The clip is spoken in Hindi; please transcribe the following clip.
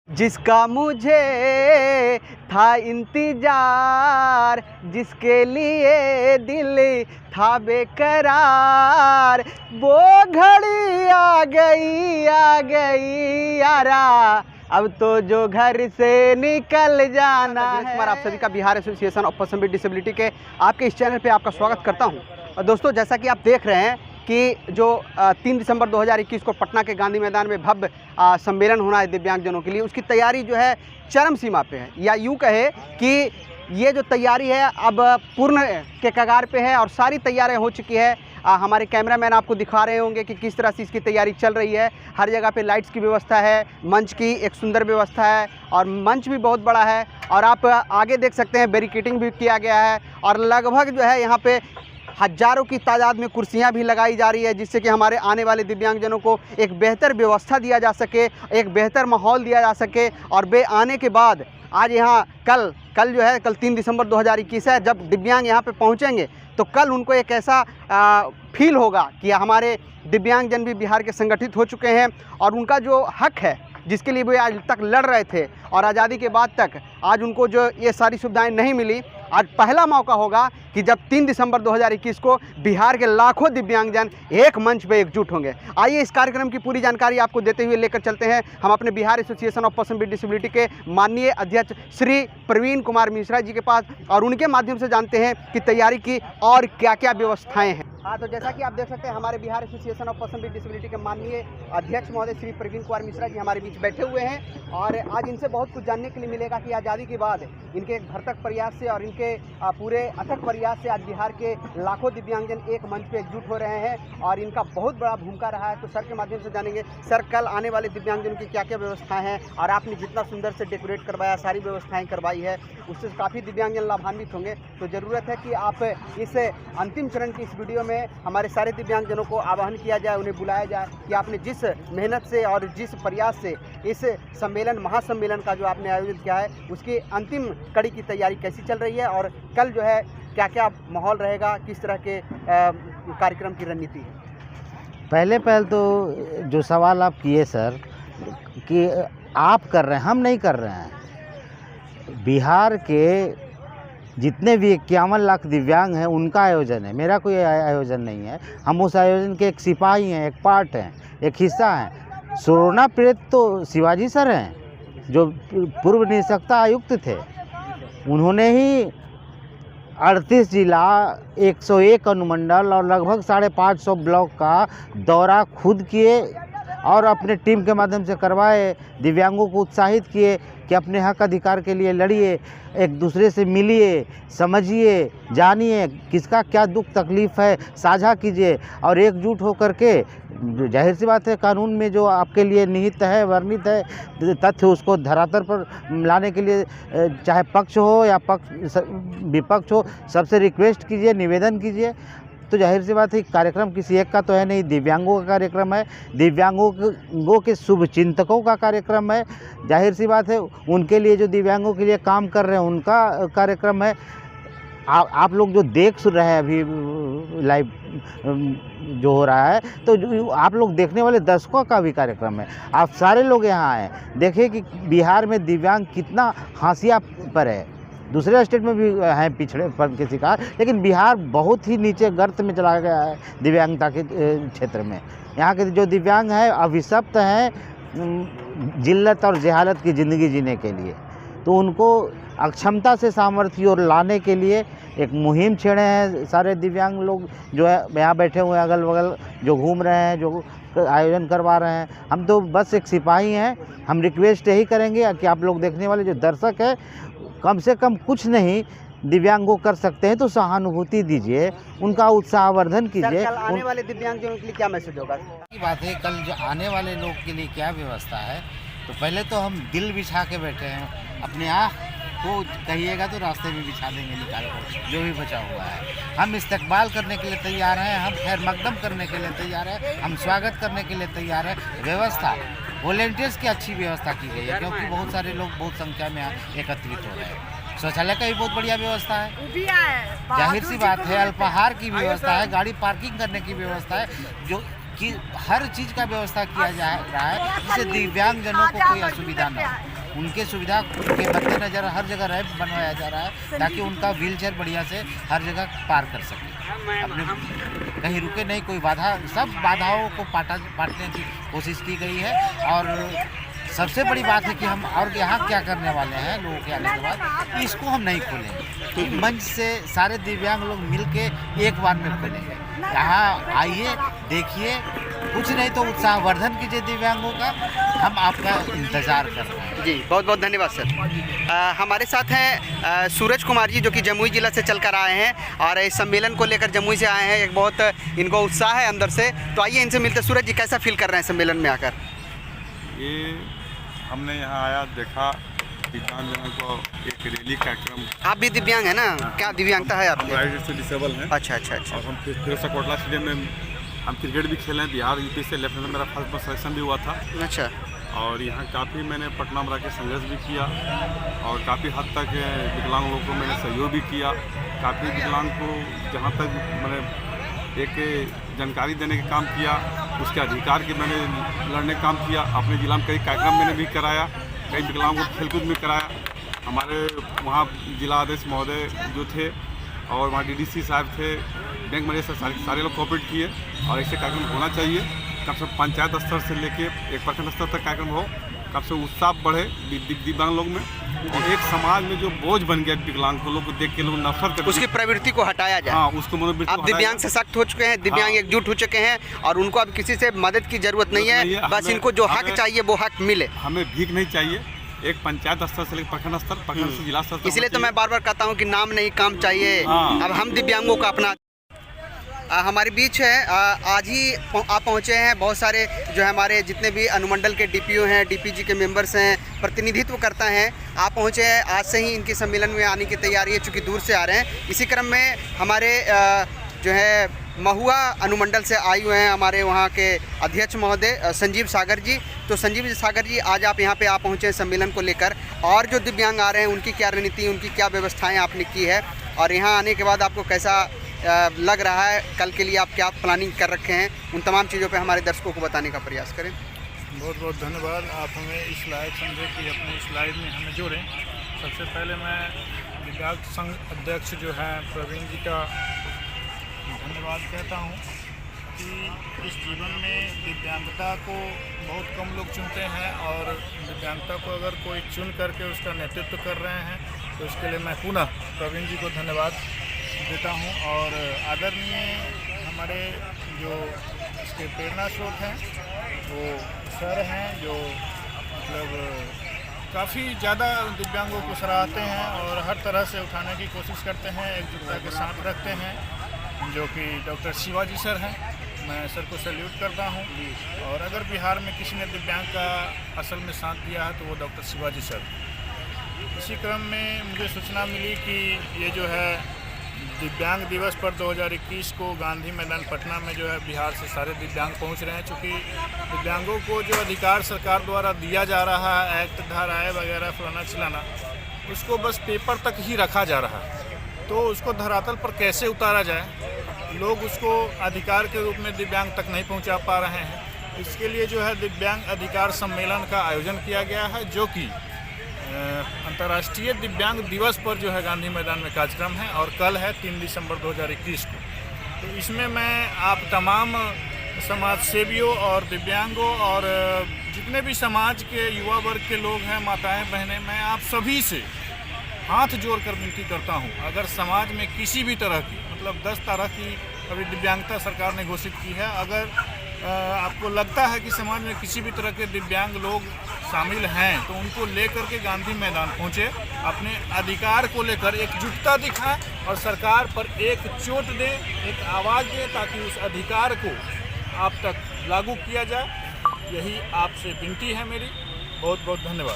जिसका मुझे था इंतजार, जिसके लिए दिल था बेकरार, वो घड़ी आ गई यारा, अब तो जो घर से निकल जाना है। कुमार आप सभी का Bihar association of person with disability के आपके इस चैनल पे आपका स्वागत करता हूं। और दोस्तों, जैसा कि आप देख रहे हैं कि जो 3 दिसंबर 2021 को पटना के गांधी मैदान में भव्य सम्मेलन होना है दिव्यांगजनों के लिए, उसकी तैयारी जो है चरम सीमा पे है, या यूँ कहे कि ये जो तैयारी है अब पूर्ण के कगार पे है और सारी तैयारियां हो चुकी है। हमारे कैमरामैन आपको दिखा रहे होंगे कि किस तरह से इसकी तैयारी चल रही है। हर जगह पे लाइट्स की व्यवस्था है, मंच की एक सुंदर व्यवस्था है और मंच भी बहुत बड़ा है। और आप आगे देख सकते हैं बैरिकेडिंग भी किया गया है और लगभग जो है यहाँ पे हज़ारों की तादाद में कुर्सियां भी लगाई जा रही है, जिससे कि हमारे आने वाले दिव्यांगजनों को एक बेहतर व्यवस्था दिया जा सके, एक बेहतर माहौल दिया जा सके। और वे आने के बाद आज यहाँ कल जो है, कल 3 दिसंबर 2021 है, जब दिव्यांग यहाँ पे पहुँचेंगे तो कल उनको एक ऐसा फील होगा कि हमारे दिव्यांगजन भी बिहार के संगठित हो चुके हैं और उनका जो हक है, जिसके लिए वे आज तक लड़ रहे थे और आज़ादी के बाद तक आज उनको जो ये सारी सुविधाएं नहीं मिली, आज पहला मौका होगा कि जब 3 दिसंबर 2021 को बिहार के लाखों दिव्यांगजन एक मंच पे एकजुट होंगे। आइए इस कार्यक्रम की पूरी जानकारी आपको देते हुए लेकर चलते हैं हम अपने Bihar association of person with disability के माननीय अध्यक्ष श्री प्रवीण कुमार मिश्रा जी के पास और उनके माध्यम से जानते हैं कि तैयारी की और क्या क्या व्यवस्थाएँ हैं। हाँ, तो जैसा कि आप देख सकते हैं हमारे Bihar association of person with disability के माननीय अध्यक्ष महोदय श्री प्रवीण कुमार मिश्रा जी हमारे बीच बैठे हुए हैं और आज इनसे बहुत कुछ जानने के लिए मिलेगा कि आज़ादी के बाद इनके एक भरसक प्रयास से और इनके पूरे अथक प्रयास से आज बिहार के लाखों दिव्यांगजन एक मंच पे एकजुट हो रहे हैं और इनका बहुत बड़ा भूमिका रहा है। तो सर के माध्यम से जानेंगे, सर कल आने वाले दिव्यांगजनों की क्या क्या व्यवस्थाएं हैं और आपने जितना सुंदर से डेकोरेट करवाया, सारी व्यवस्थाएं करवाई है, उससे काफ़ी दिव्यांगजन लाभान्वित होंगे। तो ज़रूरत है कि आप इस अंतिम चरण की इस वीडियो में हमारे सारे दिव्यांगजनों को आह्वान किया जाए, उन्हें बुलाया जाए कि आपने जिस मेहनत से और जिस प्रयास से इस सम्मेलन महासम्मेलन का जो आपने आयोजित किया है, उसकी अंतिम कड़ी की तैयारी कैसी चल रही है और कल जो है क्या क्या माहौल रहेगा, किस तरह के कार्यक्रम की रणनीति है। पहले तो जो सवाल आप किए सर कि आप कर रहे हैं, हम नहीं कर रहे हैं। बिहार के जितने भी 51 लाख दिव्यांग हैं उनका आयोजन है, मेरा कोई आयोजन नहीं है। हम उस आयोजन के एक सिपाही हैं, एक पार्ट हैं, एक हिस्सा हैं। सोना प्रेत तो शिवाजी सर हैं जो पूर्व निःशक्ता आयुक्त थे। उन्होंने ही 38 जिला, 101 अनुमंडल और लगभग 550 ब्लॉक का दौरा खुद किए और अपने टीम के माध्यम से करवाए। दिव्यांगों को उत्साहित किए कि अपने हक अधिकार के लिए लड़िए, एक दूसरे से मिलिए, समझिए, जानिए किसका क्या दुख तकलीफ़ है, साझा कीजिए और एकजुट होकर के, जाहिर सी बात है कानून में जो आपके लिए निहित है, वर्णित है तथ्य, उसको धरातल पर लाने के लिए चाहे पक्ष हो या विपक्ष हो, सबसे रिक्वेस्ट कीजिए, निवेदन कीजिए। तो जाहिर सी बात है कार्यक्रम किसी एक का तो है नहीं, दिव्यांगों का कार्यक्रम है, दिव्यांगों के शुभ चिंतकों का कार्यक्रम है। जाहिर सी बात है उनके लिए, जो दिव्यांगों के लिए काम कर रहे हैं उनका कार्यक्रम है। आप लोग जो देख सुन रहे हैं अभी लाइव जो हो रहा है, तो आप लोग देखने वाले दर्शकों का भी कार्यक्रम है। आप सारे लोग यहाँ आए, देखिए कि बिहार में दिव्यांग कितना हाशिया पर है। दूसरे स्टेट में भी हैं पिछड़ेपन के शिकार, लेकिन बिहार बहुत ही नीचे गर्त में चला गया है दिव्यांगता के क्षेत्र में। यहाँ के जो दिव्यांग हैं अभिशप्त हैं जिल्लत और जहालत की ज़िंदगी जीने के लिए, तो उनको अक्षमता से सामर्थ्य और लाने के लिए एक मुहिम छेड़े हैं सारे दिव्यांग लोग जो है यहाँ बैठे हुए हैं, अगल बगल जो घूम रहे हैं, जो आयोजन करवा रहे हैं। हम तो बस एक सिपाही हैं। हम रिक्वेस्ट यही करेंगे कि आप लोग देखने वाले जो दर्शक हैं, कम से कम कुछ नहीं दिव्यांगों कर सकते हैं तो सहानुभूति दीजिए, उनका उत्साहवर्धन कीजिए। कल आने वाले दिव्यांगजनों के लिए क्या मैसेज होगा? की बात है, कल जो आने वाले लोग के लिए क्या व्यवस्था है, तो पहले तो हम दिल बिछा के बैठे हैं। अपने आँख को कहिएगा तो रास्ते में बिछा देंगे निकाल कर, जो भी बचा हुआ है। हम इस्तकबाल करने के लिए तैयार हैं, हम खैर मकदम करने के लिए तैयार हैं, हम स्वागत करने के लिए तैयार हैं। व्यवस्था वॉलेंटियर्स की अच्छी व्यवस्था की गई है, क्योंकि बहुत सारे लोग बहुत संख्या में एकत्रित हो रहे हैं। शौचालय का भी बहुत बढ़िया व्यवस्था है, जाहिर सी बात है। अल्पाहार की व्यवस्था है, गाड़ी पार्किंग करने की व्यवस्था है, जो कि हर चीज़ का व्यवस्था किया जा रहा है जिससे दिव्यांगजनों को कोई असुविधा न हो। उनके सुविधा के मद्देनज़र हर जगह रैंप बनवाया जा रहा है ताकि उनका व्हीलचेयर बढ़िया से हर जगह पार कर सके, अपने कहीं रुके नहीं, कोई बाधा, सब बाधाओं को पाटने की कोशिश की गई है। और सबसे बड़ी बात है कि हम और यहाँ क्या करने वाले हैं लोगों के आने के बाद, इसको हम नहीं खोलेंगे, मंच से सारे दिव्यांग लोग मिल के एक बार में खोलेंगे। यहाँ आइए, देखिए, कुछ नहीं तो उत्साहवर्धन कीजिए दिव्यांगों का, हम आपका इंतज़ार कर रहे हैं। जी बहुत बहुत धन्यवाद सर। हमारे साथ हैं सूरज कुमार जी, जो कि जमुई ज़िला से चल कर आए हैं और इस सम्मेलन को लेकर जमुई से आए हैं। एक बहुत इनको उत्साह है अंदर से, तो आइए इनसे मिलते। सूरज जी, कैसा फील कर रहे हैं सम्मेलन में आकर? ये हमने यहाँ आया, देखा दिव्यांगजनों को एक रैली कार्यक्रम। आप भी दिव्यांग हैं ना? क्या दिव्यांगता है आपकी? राइट से डिसेबल हैं। अच्छा अच्छा अच्छा। और हम फिर कोटला स्टेडियम में हम क्रिकेट भी खेले हैं, बिहार यूपी से लेफ्ट में मेरा फर्स्ट बस सिलेक्शन भी हुआ था। अच्छा। और यहाँ काफ़ी मैंने पटना में रह के संघर्ष भी किया और काफ़ी हद तक विकलांग लोगों को मैंने सहयोग भी किया। काफ़ी विकलांग को जहाँ तक मैंने एक जानकारी देने का काम किया, उसके अधिकार के मैंने लड़ने का काम किया। अपने जिला में कई कार्यक्रम मैंने भी कराया, कई विकलांगों को खेलकूद में कराया। हमारे वहाँ जिला अध्यक्ष महोदय जो थे और वहाँ डीडीसी साहब थे, बैंक मैनेजर सारे लोग कोऑपरेट किए। और ऐसे कार्यक्रम होना चाहिए, कम से कम पंचायत स्तर से लेके एक प्रखंड स्तर तक कार्यक्रम हो, कम से उत्साह बढ़े दिव्यांग लोग में। और एक समाज में जो बोझ बन गया विकलांग को, लोग को देख के लोग नफरत करते, उसकी प्रवृत्ति को हटाया जाए। हाँ, उसको मनोवृत्ति अब दिव्यांग सशक्त हो चुके हैं, दिव्यांग एकजुट हो चुके हैं और उनको अब किसी से मदद की जरूरत नहीं है, बस इनको जो हक चाहिए वो हक मिले। हमें भीख नहीं चाहिए, एक पंचायत स्तर से लेकर प्रखंड स्तर, प्रखंड से जिला स्तर। इसलिए तो मैं बार बार कहता हूँ कि नाम नहीं काम चाहिए। अब हम दिव्यांगों का अपना हमारे बीच है। आज ही आप पहुँचे हैं, बहुत सारे जो है हमारे जितने भी अनुमंडल के डीपीओ हैं, डीपीजी के मेंबर्स हैं, प्रतिनिधित्व करता हैं, आप पहुँचे हैं। आज से ही इनके सम्मेलन में आने की तैयारी है, चूँकि दूर से आ रहे हैं। इसी क्रम में हमारे जो है महुआ अनुमंडल से आए हुए हैं हमारे वहाँ के अध्यक्ष महोदय संजीव सागर जी। तो संजीव सागर जी, आज आप यहाँ पे आप पहुँचे हैं सम्मेलन को लेकर, और जो दिव्यांग आ रहे हैं उनकी क्या रणनीति, उनकी क्या व्यवस्थाएं आपने की है, और यहाँ आने के बाद आपको कैसा लग रहा है, कल के लिए आप क्या प्लानिंग कर रखे हैं, उन तमाम चीज़ों पे हमारे दर्शकों को बताने का प्रयास करें। बहुत बहुत धन्यवाद, आप हमें इस लायक समझे कि अपने इस लाइव में हमें जोड़ें। सबसे पहले मैं दिव्यांग संघ अध्यक्ष जो हैं प्रवीण जी का धन्यवाद कहता हूं कि इस जीवन में दिव्यांगता को बहुत कम लोग चुनते हैं, और दिव्यांगता को अगर कोई चुन करके उसका नेतृत्व कर रहे हैं तो इसके लिए मैं पुनः प्रवीण जी को धन्यवाद देता हूं। और आदरणीय हमारे जो इसके प्रेरणा स्रोत हैं वो सर हैं, जो मतलब काफ़ी ज़्यादा दिव्यांगों को सराहते हैं और हर तरह से उठाने की कोशिश करते हैं, एकजुटता के साथ रखते हैं, जो कि डॉक्टर शिवाजी सर हैं। मैं सर को सैल्यूट करता हूं। और अगर बिहार में किसी ने दिव्यांग का असल में साथ दिया है तो वो डॉक्टर शिवाजी सर। इसी क्रम में मुझे सूचना मिली कि ये जो है दिव्यांग दिवस पर 2021 को गांधी मैदान पटना में जो है बिहार से सारे दिव्यांग पहुंच रहे हैं। चूँकि दिव्यांगों को जो अधिकार सरकार द्वारा दिया जा रहा है, एक्ट धाराएँ वगैरह फलाना चिलाना, उसको बस पेपर तक ही रखा जा रहा है। तो उसको धरातल पर कैसे उतारा जाए, लोग उसको अधिकार के रूप में दिव्यांग तक नहीं पहुंचा पा रहे हैं। इसके लिए जो है दिव्यांग अधिकार सम्मेलन का आयोजन किया गया है, जो कि अंतर्राष्ट्रीय दिव्यांग दिवस पर जो है गांधी मैदान में कार्यक्रम है, और कल है 3 दिसंबर 2021 को। तो इसमें मैं आप तमाम समाज सेवियों और दिव्यांगों और जितने भी समाज के युवा वर्ग के लोग हैं, माताएं बहनें, मैं आप सभी से हाथ जोड़कर विनती करता हूं, अगर समाज में किसी भी तरह की, मतलब 10 तरह की अभी दिव्यांगता सरकार ने घोषित की है, अगर आपको लगता है कि समाज में किसी भी तरह के दिव्यांग लोग शामिल हैं तो उनको लेकर के गांधी मैदान पहुंचे, अपने अधिकार को लेकर एकजुटता दिखाएं और सरकार पर एक चोट दें, एक आवाज़ दें, ताकि उस अधिकार को आप तक लागू किया जाए। यही आपसे विनती है मेरी। बहुत बहुत धन्यवाद।